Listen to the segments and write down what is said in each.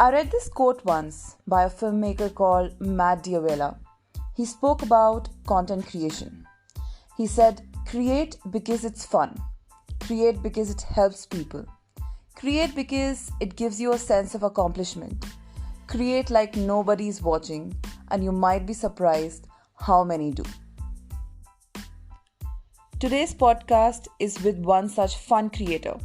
I read this quote once by a filmmaker called Matt Diavela. He spoke about content creation. He said, create because it's fun. Create because it helps people. Create because it gives you a sense of accomplishment. Create like nobody's watching, and you might be surprised how many do. Today's podcast is with one such fun creator.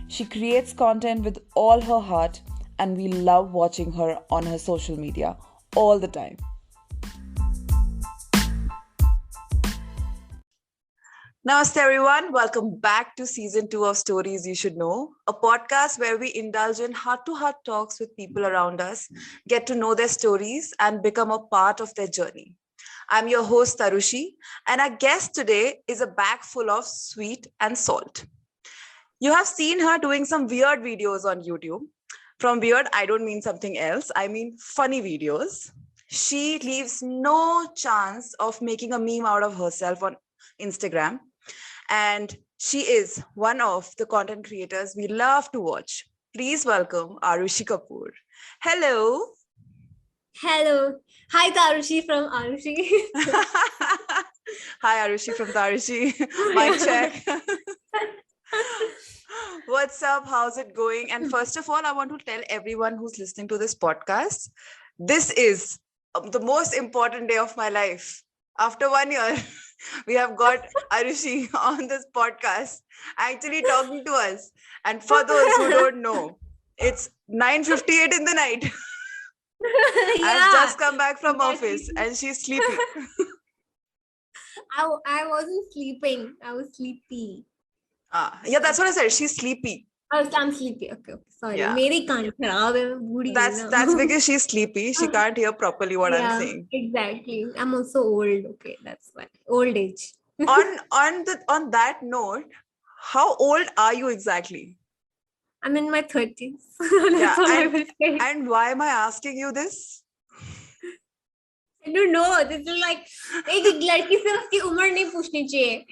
She creates content with all her heart, and we love watching her on her social media all the time. Namaste everyone, welcome back to season 2 of Stories You Should Know, a podcast where we indulge in heart-to-heart talks with people around us, get to know their stories and become a part of their journey. I'm your host Arushi, and our guest today is a bag full of sweet and salt. You have seen her doing some weird videos on YouTube. From weird, I don't mean something else. I mean funny videos. She leaves no chance of making a meme out of herself on Instagram. And she is one of the content creators we love to watch. Please welcome Arushi Kapoor. Hello. Hello. Hi, Arushi from Arushi. Hi, Arushi from Arushi. Mic check. What's up? How's it going? And first of all, I want to tell everyone who's listening to this podcast, this is the most important day of my life. After 1 year, we have got Arushi on this podcast actually talking to us. And for those who don't know, it's 9:58 in the night. I've just come back from office and she's sleepy. I wasn't sleeping. I was sleepy. Yeah, that's what I said. She's sleepy. I'm sleepy. Okay. Sorry. Yeah. Meri kaan kharab hai, main budi That's because she's sleepy. She can't hear properly what I'm saying. Exactly. I'm also old. Okay, that's why. Old age. On that note, how old are you exactly? I'm in my 30s. Yeah, all I will say. And why am I asking you this? I don't know. This is like एक लड़की से उसकी उम्र नहीं पूछनी चाहिए.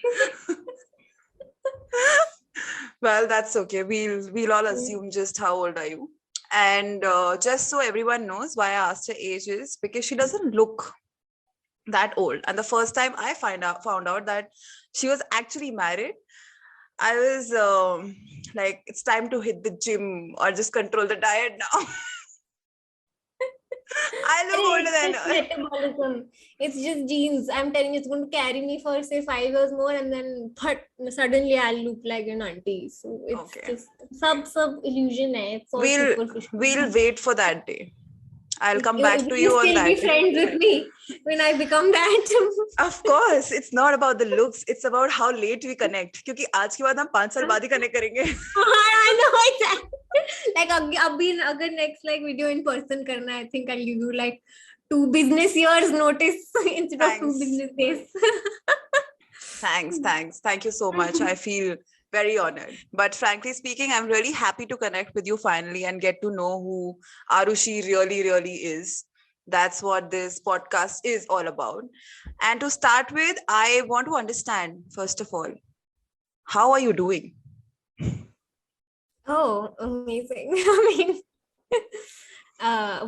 Well, that's okay. We'll all assume just how old are you. And just so everyone knows why I asked her age is because she doesn't look that old. And the first time I found out that she was actually married, I was like, it's time to hit the gym or just control the diet now. I look older than her. Metabolism. It's just genes. I'm telling you, it's going to carry me for say 5 years more, and then suddenly I'll look like an auntie. So it's just sub illusion. It's all superficial. We'll wait for that day. I'll come back to you on that. You'll still be friends with me when I become that. Of course, it's not about the looks. It's about how late we connect. क्योंकि आज के बाद हम 5 साल बाद ही connect करेंगे. I know exactly. Like अगर next like video in person करना, I think I'll give you like 2 business years notice instead of 2 business days. Thanks. Thank you so much. I feel very honored. But frankly speaking, I'm really happy to connect with you finally and get to know who Arushi really, really is. That's what this podcast is all about. And to start with, I want to understand, first of all, how are you doing? Oh, amazing. I mean,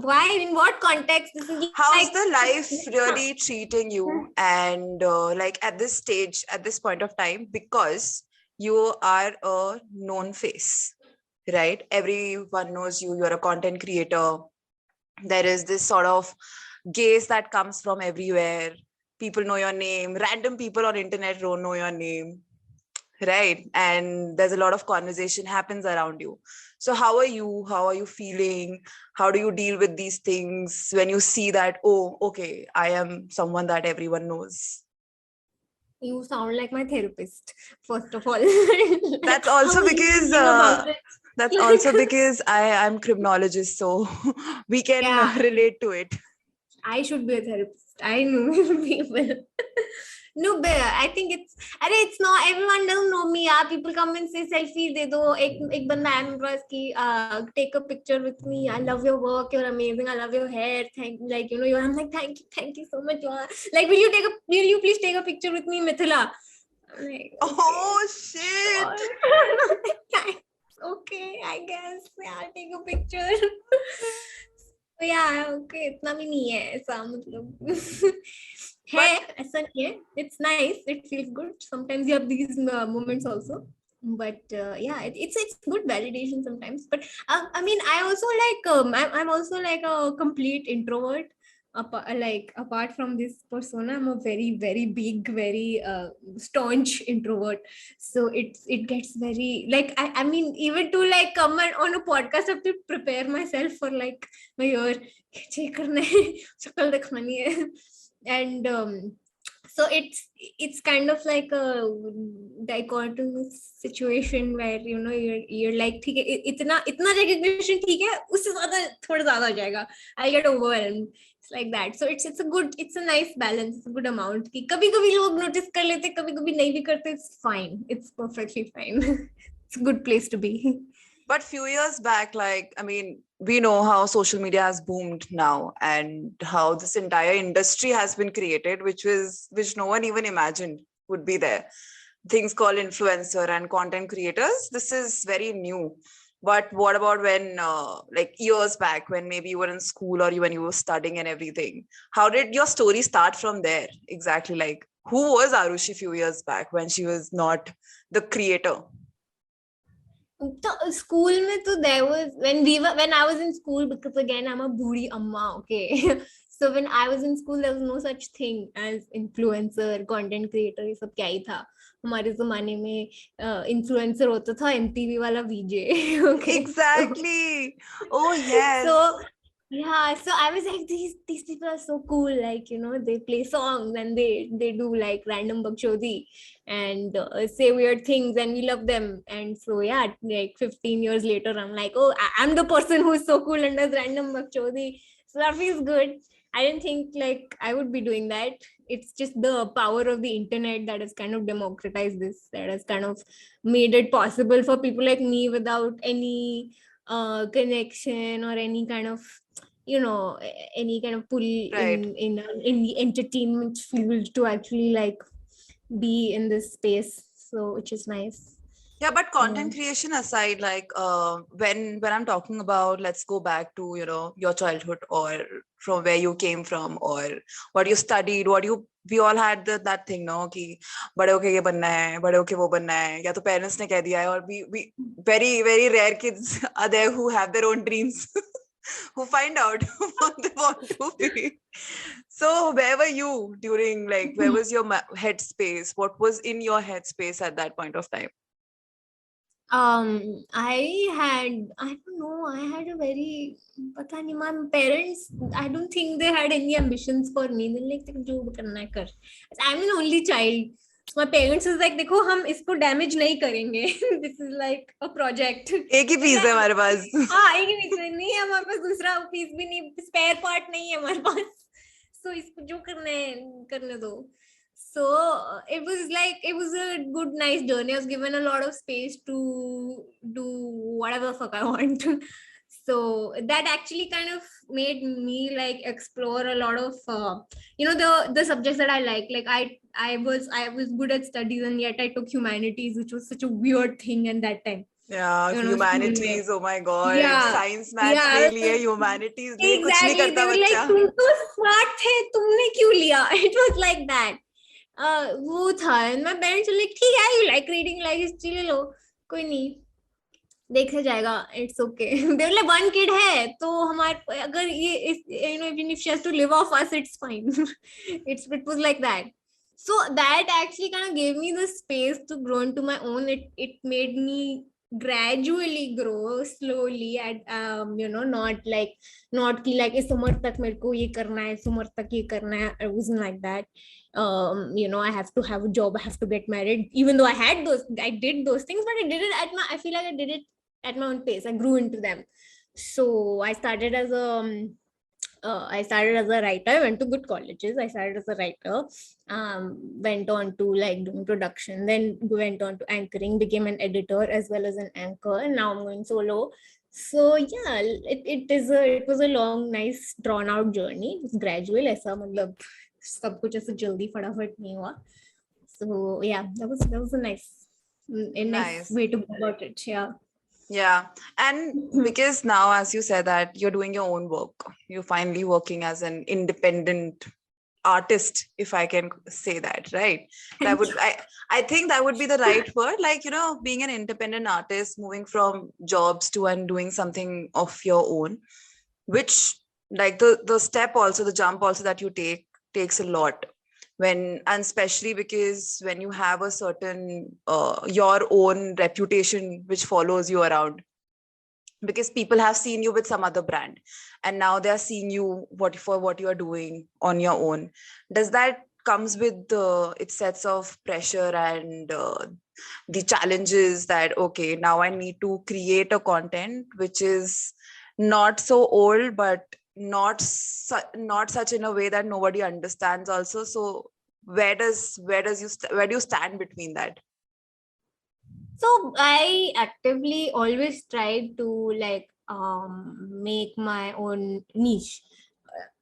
why? In what context? This is how's the life really treating you? And like at this stage, at this point of time, because you are a known face, right? Everyone knows you. You're a content creator. There is this sort of gaze that comes from everywhere. People know your name. Random people on internet don't know your name, right? And there's a lot of conversation happens around you. So how are you? How are you feeling? How do you deal with these things when you see that, oh, okay, I am someone that everyone knows? You sound like my therapist, first of all. That's also because I'm criminologist, so we can relate to it. I should be a therapist. I know people. No, but I think it's not, everyone doesn't know me. People come and say selfie de do. Ek banda asked ki take a picture with me. I love your work. You're amazing. I love your hair. I'm like, thank you so much. Like, will you please take a picture with me, Mithila? Like, okay. Oh shit. Okay, I guess I'll take a picture. yeah, okay, इतना भी नहीं है ऐसा मतलब है But ऐसा नहीं है. It's nice, it feels good. Sometimes you have these moments also, but yeah, it's good validation sometimes. But I mean, I also like I'm also like a complete introvert. Like apart from this persona, I'm a very very big, very staunch introvert. So it gets very like I mean even to like come on a podcast, I have to prepare myself for like my year check करना है शक्ल दिखानी है and so it's kind of like a dichotomous situation where you know you're like ठीक है इतना इतना recognition ठीक है उससे ज्यादा थोड़ा ज्यादा आ जाएगा I'll get overwhelmed. It's like that. So it's a nice balance. It's a good amount कि कभी कभी लोग notice कर लेते कभी कभी नहीं भी करते. It's fine. It's perfectly fine. It's a good place to be. few years back, like, I mean, we know how social media has boomed now and how this entire industry has been created, which no one even imagined would be there. Things called influencer and content creators. This is very new. But what about when, like years back, when maybe you were in school or when you were studying and everything? How did your story start from there? Exactly. Like, who was Arushi few years back when she was not the creator? तो school में तो there was when I was in school, because again I'm a बूढ़ी अम्मा, okay. So when I was in school there was no such thing as influencer, content creator, ये सब क्या ही था. हमारे जमाने में influencer होता था MTV वाला VJ. Okay, so Exactly. Oh, yes. so yeah, so I was like these people are so cool, like you know they play songs and they do like random bakchodi and say weird things and we love them. And so yeah, like 15 years later I'm like, oh, I'm the person who's so cool and does random bakchodi. So that feels good. I didn't think like I would be doing that. It's just the power of the internet that has kind of democratized this, that has kind of made it possible for people like me without any connection or any kind of you know any kind of pull Right. in the entertainment field to actually like be in this space, so which is nice. Yeah, but Yeah. content creation aside, like when I'm talking about, let's go back to, your childhood or from where you came from or what you studied, we all had that thing, no, कि बड़े होके ये बनना है, बड़े होके वो बनना है, या तो parents ने कह दिया है, और we very very rare kids are there who have their own dreams, who find out what they want to be. So where were you during, like, where was your headspace? What was in your headspace at that point of time? I don't know, I had a very पता नहीं, my parents, I don't think they had any ambitions for me. They're like जो करना है कर. I'm an only child. So my parents was like देखो हम इसको damage नहीं करेंगे. This is like a project. एक ही पीस है हमारे पास. हाँ एक ही पीस है, नहीं है हमारे पास दूसरा पीस भी नहीं, स्पेयर पार्ट नहीं है हमारे पास. So इसको जो करना है करने दो. So it was a good nice journey. I was given a lot of space to do whatever the fuck I want. So that actually kind of made me like explore a lot of the subjects that I like I was good at studies, and yet I took humanities, which was such a weird thing at that time. Yeah, You know, school में. humanities, oh my god, Yeah, science maths yeah, ले लिए, humanities लिए, कुछ नहीं exactly. They करता were like, बच्चा. तुम तो smart थे, तुमने क्यों लिया? It was like that. वो था, and my parents were like, ठीक है, you like reading, like history ले लो, कोई नहीं, देखा जाएगा, it's okay. They were like, one kid है, तो हमारे अगर ये even if she has to live off us, it's fine. It was like that. So that actually kind of gave me the space to grow into my own. It made me gradually grow slowly at not कि like इस उम्र तक मेरे को ये करना है, इस उम्र तक ये करना है. It wasn't like that. I have to have a job, I have to get married, even though I did those things, but I feel like I did it at my own pace. I grew into them. So I started as a writer. I went to good colleges. I started as a writer, went on to like doing production, then went on to anchoring, became an editor as well as an anchor, and now I'm going solo. So yeah, it was a long, nice, drawn out journey. It was gradual. ऐसा मतलब सब कुछ ऐसे जल्दी फटाफट नहीं हुआ. So yeah, that was a nice Nice. way to go about it. Yeah. Yeah. And because now, as you said, that you're doing your own work, you're finally working as an independent artist, if I can say that, right? That Thank would, you. I think that would be the right word. Like, being an independent artist, moving from jobs to and doing something of your own, which, like, the step also, the jump also that you takes a lot. And especially because when you have a certain your own reputation which follows you around, because people have seen you with some other brand and now they are seeing you what you are doing on your own. Does that comes with its sets of pressure and the challenges that, okay, now I need to create a content which is not so old, but not such in a way that nobody understands also. So where do you stand between that? So I actively always try to like make my own niche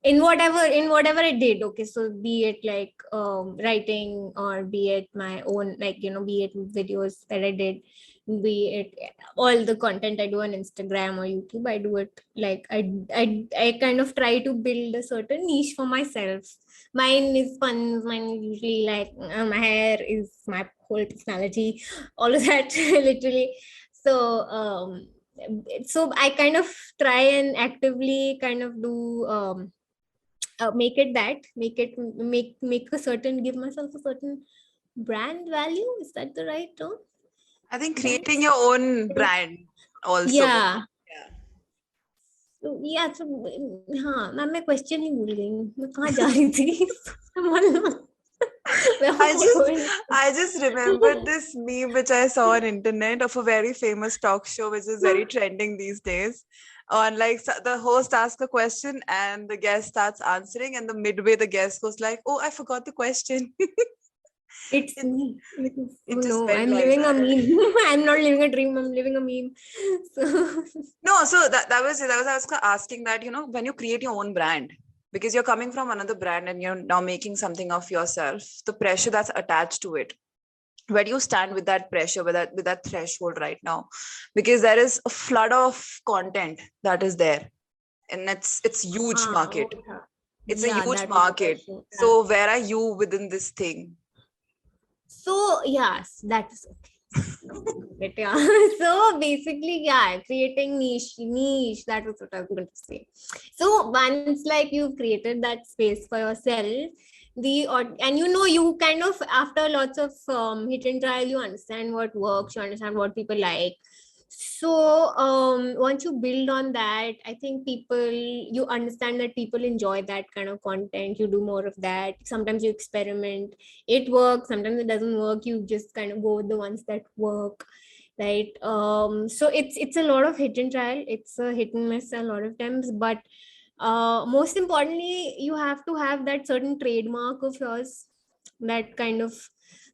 in whatever I did. Okay, so be it like writing, or be it my own, like, be it videos that I did, be it all the content I do on Instagram or YouTube. I do it like I kind of try to build a certain niche for myself. Mine is fun. Mine is usually like my hair is my whole personality, all of that literally. So I kind of try and actively kind of do make it that make a certain, give myself a certain brand value. Is that the right term? I think Brand. creating your own brand also. Yeah. Yeah. So yeah, so हाँ मैं question ही भूल गई हूँ, मैं कहाँ जा रही थी मतलब where I was I just going? I just remembered this meme which I saw on internet of a very famous talk show which is very trending these days. On, like, the host asks a question and the guest starts answering, and the midway the guest goes like, "Oh, I forgot the question." It's it me. Oh it just no, went I'm like living a that. meme. I'm not living a dream. I'm living a meme. So No, so that was it. That was I was asking that, when you create your own brand, because you're coming from another brand and you're now making something of yourself, the pressure that's attached to it, where do you stand with that pressure, with that threshold right now? Because there is a flood of content that is there, and it's huge वो market. था. It's a Yeah, huge that was the market. question. Yeah. So where are you within this thing? So yes, that is okay. But yeah. So basically, yeah, creating niche. That was what I was going to say. So once like you've created that space for yourself, and you kind of, after lots of hit and trial, you understand what works, you understand what people like. So once you build on that, I think you understand that people enjoy that kind of content. You do more of that. Sometimes you experiment, it works, sometimes it doesn't work, you just kind of go with the ones that work, right? So it's a lot of hit and trial, it's a hit and miss a lot of times, but most importantly, you have to have that certain trademark of yours, that kind of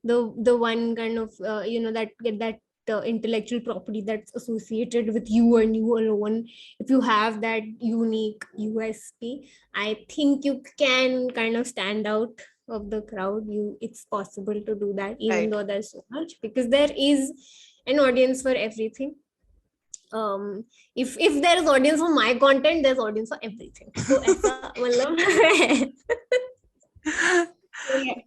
the one kind of that intellectual property that's associated with you and you alone. If you have that unique USP, I think you can kind of stand out of the crowd. It's possible to do that, even Right. though there's so much, because there is an audience for everything. If there is audience for my content, there's audience for everything. So ऐसा मतलब so yeah.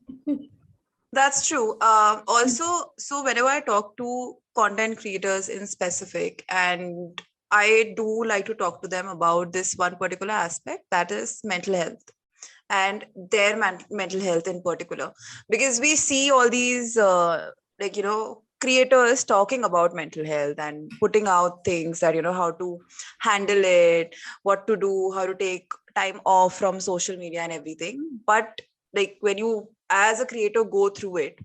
That's true. Also, so whenever I talk to content creators in specific, and I do like to talk to them about this one particular aspect, that is mental health and their mental health in particular, because we see all these creators talking about mental health and putting out things that, how to handle it, what to do, how to take time off from social media and everything. But, like, when you as a creator go through it,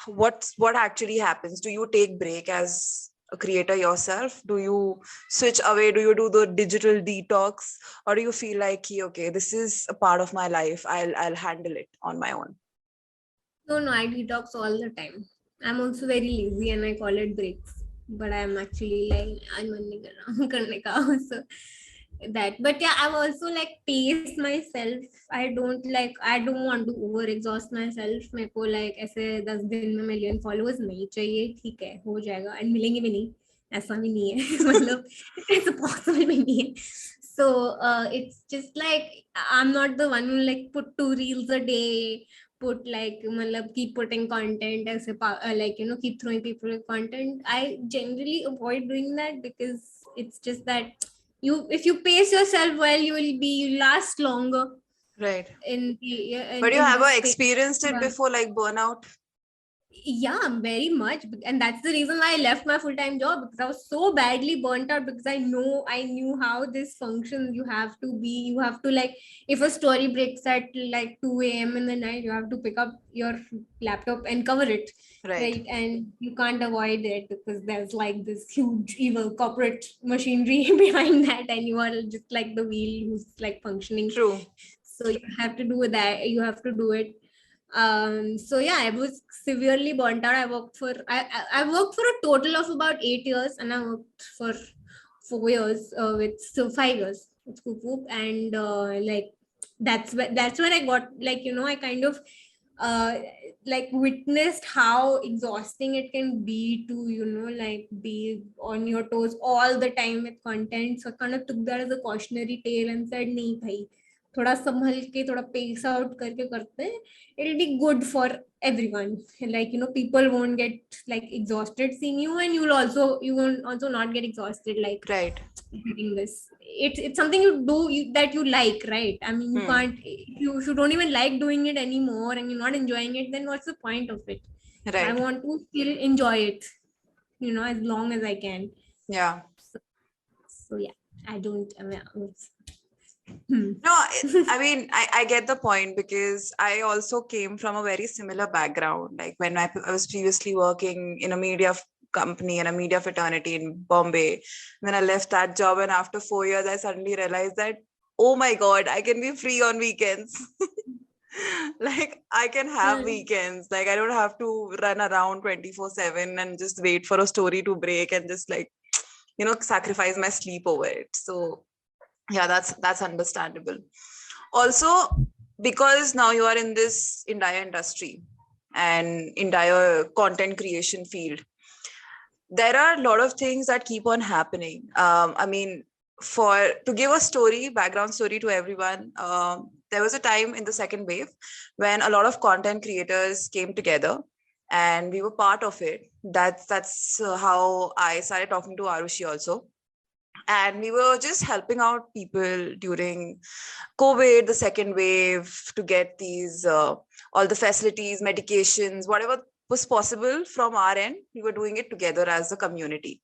what actually happens? Do you take break as a creator yourself? Do you switch away? Do you do the digital detox? Or do you feel like, okay, this is a part of my life, I'll handle it on my own? No, I detox all the time. I'm also very lazy and I call it breaks. But I'm actually like, I'm नहीं कर रहा हूँ करने का. So that, but yeah, I've also like paced myself. I don't want to over exhaust myself. मेरे को like ऐसे 10 दिन में million followers नहीं चाहिए, ठीक है हो जाएगा and मिलेंगे भी नहीं. ऐसा भी नहीं है मतलब it's possible भी नहीं है. So it's just like I'm not the one who like put 2 reels a day, put like मतलब keep putting content as like keep throwing people with content. I generally avoid doing that because it's just that if you pace yourself well, you last longer Right. in But you in have this space. experienced it before, like burnout? Yeah, very much, and that's the reason why I left my full-time job, because I was so badly burnt out, because I knew how this functions. You have to like, if a story breaks at like 2 a.m. in the night, you have to pick up your laptop and cover it, Right. right? And you can't avoid it because there's like this huge evil corporate machinery behind that, and you are just like the wheel who's like functioning. True. So you have to do that. You have to do it. So yeah, I was severely burnt out. I worked for a total of about 8 years, and I worked for 4 years with so 5 years with ScoopWhoop, and like that's when I got like I kind of uh like witnessed how exhausting it can be to like be on your toes all the time with content. So I kind of took that as a cautionary tale and said, "नहीं भाई, थोड़ा संभल के थोड़ा pace out करके करते हैं, it'll be good for everyone." Like people won't get like exhausted seeing you, and you will also not get exhausted like Right. doing this. It's something you do that you like, right? I mean, you Hmm. can't, if you don't even like doing it anymore and you're not enjoying it, then what's the point of it? So I Right. want to still enjoy it, as long as I can. Yeah. So yeah, I don't I mean, No, I mean, I get the point, because I also came from a very similar background. Like when I was previously working in a media company and a media fraternity in Bombay. When I left that job, and after 4 years, I suddenly realized that, oh my God, I can be free on weekends. Like I can have weekends. Like I don't have to run around 24/7 and just wait for a story to break and just like, sacrifice my sleep over it. So yeah, that's understandable. Also, because now you are in this entire industry and entire content creation field, there are a lot of things that keep on happening. I mean, for to give a background story to everyone, there was a time in the second wave when a lot of content creators came together, and we were part of it. That's how I started talking to Arushi also, and we were just helping out people during COVID, the second wave, to get these all the facilities, medications, whatever was possible from our end. We were doing it together as a community.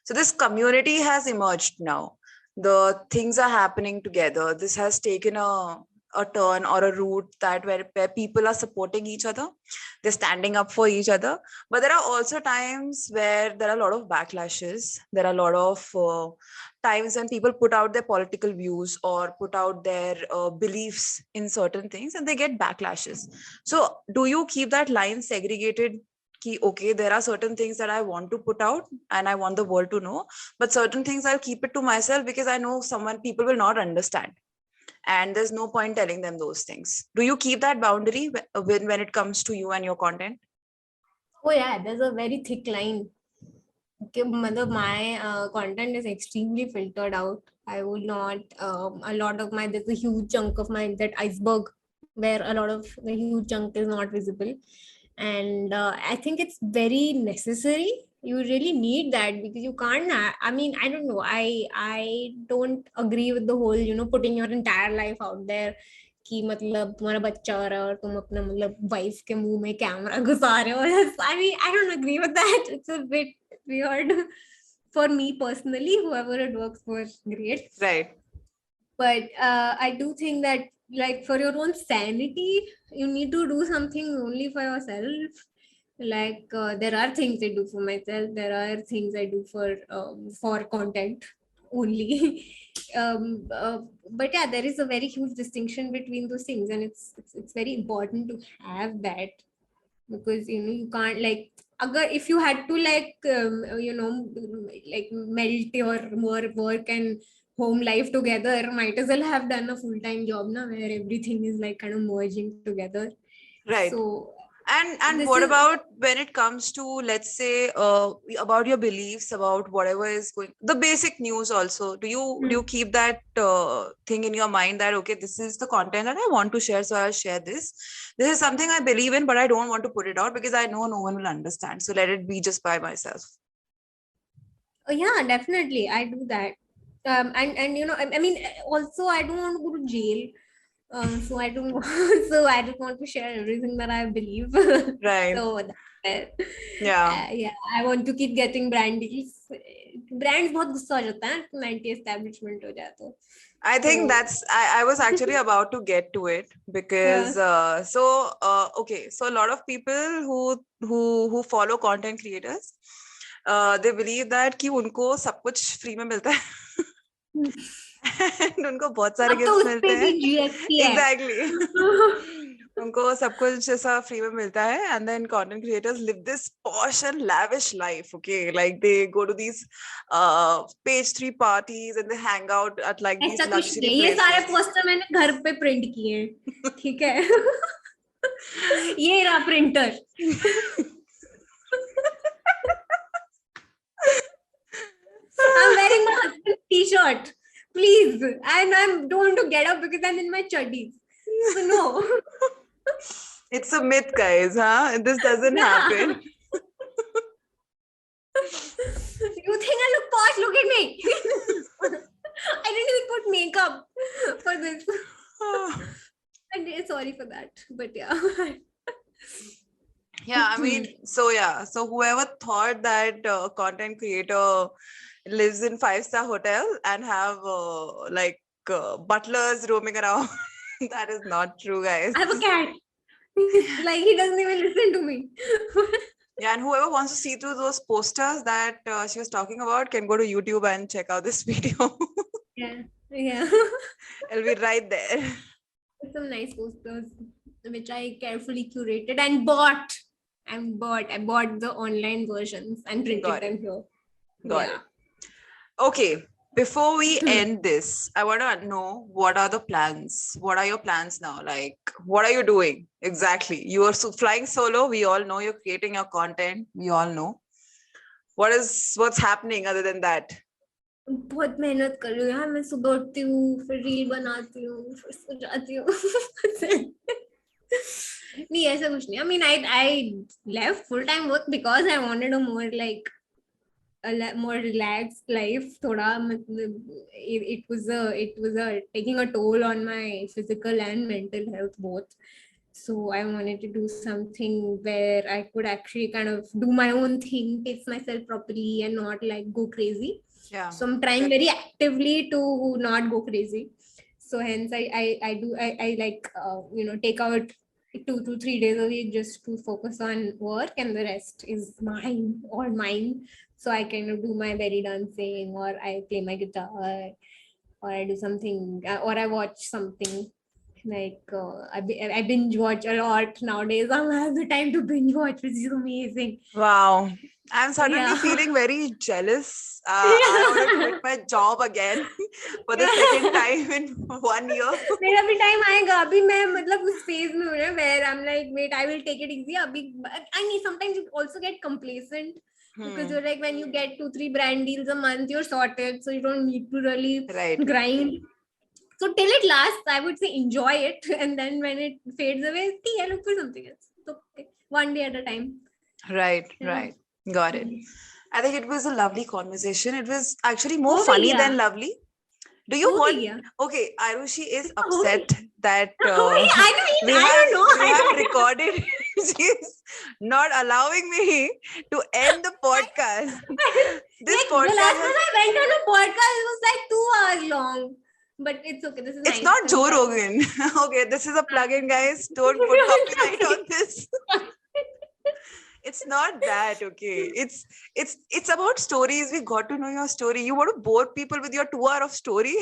So this community has emerged now. The things are happening together. This has taken a turn or a route that where people are supporting each other, they're standing up for each other. But there are also times where there are a lot of backlashes. There are a lot of times when people put out their political views or put out their beliefs in certain things, and they get backlashes. So do you keep that line segregated? Okay, there are certain things that I want to put out and I want the world to know, but certain things I'll keep it to myself because I know people will not understand, and there's no point telling them those things. Do you keep that boundary when it comes to you and your content? Oh yeah, there's a very thick line. Okay, my content is extremely filtered out. I would not a lot of my there's a huge chunk of my that iceberg where a lot of the huge chunk is not visible, and I think it's very necessary. You really need that because you can't. I mean, I don't know. I don't agree with the whole putting your entire life out there. कि मतलब तुम्हारा बच्चा हो रहा है और तुम अपना मतलब वाइफ के मुंह में कैमरा घुसा रहे हो. I mean, I don't agree with that. It's a bit weird for me personally. Whoever it works for, great. Right. But I do think that like for your own sanity, you need to do something only for yourself. Like there are things I do for myself. There are things I do for content only. But yeah, there is a very huge distinction between those things, and it's very important to have that, because you can't like if you had to like like melt your work and home life together, might as well have done a full-time job now where everything is like kind of merging together. Right. So And This what is about when it comes to, let's say, about your beliefs about whatever is going, the basic news also? Do you keep that thing in your mind that, okay, this is the content that I want to share, so I'll share this. This is something I believe in, but I don't want to put it out because I know no one will understand. So let it be just by myself. oh, yeah, definitely. I do that. And I mean, also I don't want to go to jail. So I don't so I don't want to share everything that I believe. Right. So that's it. Yeah. Yeah, I want to keep getting brand deals. Brands बहुत गुस्सा हो जाता है तो anti establishment हो जाता है I think तो I was actually about to get to it yeah. because okay, so a lot of people who follow content creators, they believe that कि उनको सब कुछ free में मिलता है and उनको बहुत सारे अब तो गिफ्ट्स उस मिलते पे भी हैं. GST है Exactly. उनको सब कुछ ऐसा फ्री में मिलता है, and then content creators live this posh and lavish life. Okay, like they go to these page 3 parties and they hang out at like ऐसा these कुछ नहीं luxury है ये सारे places. पोस्टर मैंने घर पे प्रिंट किए हैं ठीक है ये रहा printer I'm wearing my husband's t-shirt please and I don't want to get up because I'm in my chuddies so no It's a myth, guys, huh? This doesn't happen. You think I look posh? Look at me. I didn't even put makeup for this. Sorry for that, but yeah. Yeah, I mean, so whoever thought that content creator lives in 5-star hotel and have like butlers roaming around, that is not true, guys. I have a cat. Like he doesn't even listen to me. Yeah, and whoever wants to see through those posters that she was talking about can go to YouTube and check out this video. Yeah. It'll be right there. Some nice posters, which I carefully curated and bought. I bought the online versions and printed Got them it. here. Got it. Okay, before we end this, I want to know, what are the plans? What are your plans now? Like, what are you doing exactly? You are flying solo. We all know you're creating your content. We all know. What's happening other than that? बहुत मेहनत कर रही हूँ यार मैं सुबह उठती हूँ फिर रील बनाती हूँ फिर सो जाती हूँ नहीं ऐसा कुछ नहीं I mean I left full time work because I wanted a more like a more relaxed life थोड़ा मतलब it was taking a toll on my physical and mental health both so I wanted to do something where I could actually kind of do my own thing pace myself properly and not like go crazy. Yeah. So I'm trying very actively to not go crazy. So hence I like take out 2 to 3 days a week just to focus on work and the rest is all mine. So I kind of do my belly dancing or I play my guitar or I do something or I watch something like I binge watch a lot nowadays. I don't have the time to binge watch, which is amazing. Wow. I'm suddenly Yeah. feeling very jealous. I want to quit my job again for the second time in 1 year. मेरा भी time आएगा अभी मैं मतलब उस phase में हूँ ना where I'm like wait I will take it easy अभी I mean sometimes you also get complacent because you're like when you get 2-3 brand deals a month you're sorted so you don't need to really grind. So till it lasts, I would say enjoy it, and then when it fades away, I look for something else. So okay, one day at a time. Right. Got it. I think it was a lovely conversation. It was actually more funny than lovely. Do you want? Okay, Arushi is upset that we have recorded. She's not allowing me to end the podcast. This podcast. The last time I went on a podcast, it was like 2 hours long. But it's okay. This is it's not Joe Rogan. Okay, this is a plug-in, guys. Don't put copyright on this. It's not that, okay. It's about stories. We got to know your story. You want to bore people with your 2 hours of story?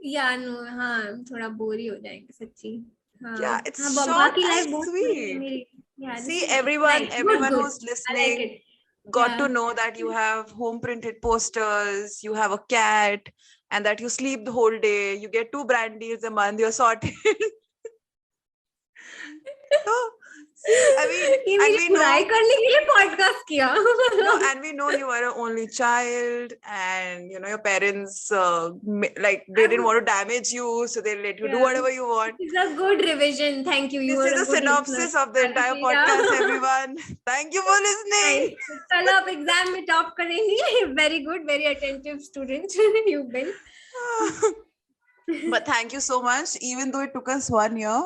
Yeah, no, हाँ, थोड़ा bore ही हो जाएंगे सच्ची. Yeah, it's short and sweet. See, everyone who's listening got to know that you have home printed posters, you have a cat, and that you sleep the whole day. You get 2 brand deals a month. You're sorted. I mean, ये and मेरी we know, बुराई करने के लिए podcast किया. no, and we know you are an only child, and you know your parents like they didn't want to damage you, so they let you do Yeah. whatever you want. This is a good revision. Thank you. You This were is a a good synopsis listener. of the entire Arushi, podcast, yeah. everyone. Thank you for listening. Nice. चलो आप exam में top करेंगी. Very good, very attentive student. You've been. But thank you so much, even though it took us 1 year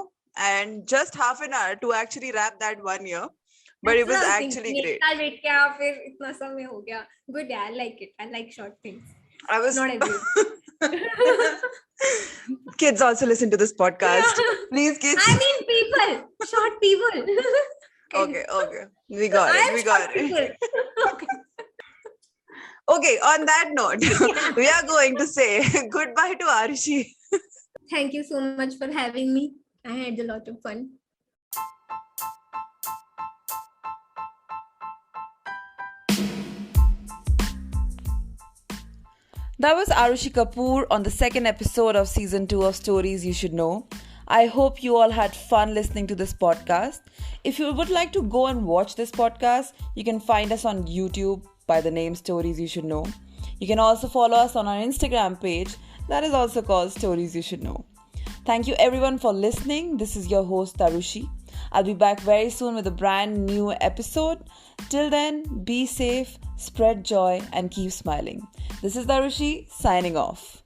and just half an hour to actually wrap that 1 year. But it was actually great. इतना late क्या फिर इतना समय हो गया. Good, yeah, I like it. I like short things. I was Not everyone. Kids also listen to this podcast. Yeah. Please, kids. I mean people. Short people. Okay. We got it. We got it. Okay. Okay, on that note, we are going to say goodbye to Arushi. Thank you so much for having me. I had a lot of fun. That was Arushi Kapoor on the second episode of season 2 of Stories You Should Know. I hope you all had fun listening to this podcast. If you would like to go and watch this podcast, you can find us on YouTube by the name Stories You Should Know. You can also follow us on our Instagram page that is also called Stories You Should Know. Thank you everyone for listening. This is your host Arushi. I'll be back very soon with a brand new episode. Till then, be safe, spread joy and keep smiling. This is Arushi signing off.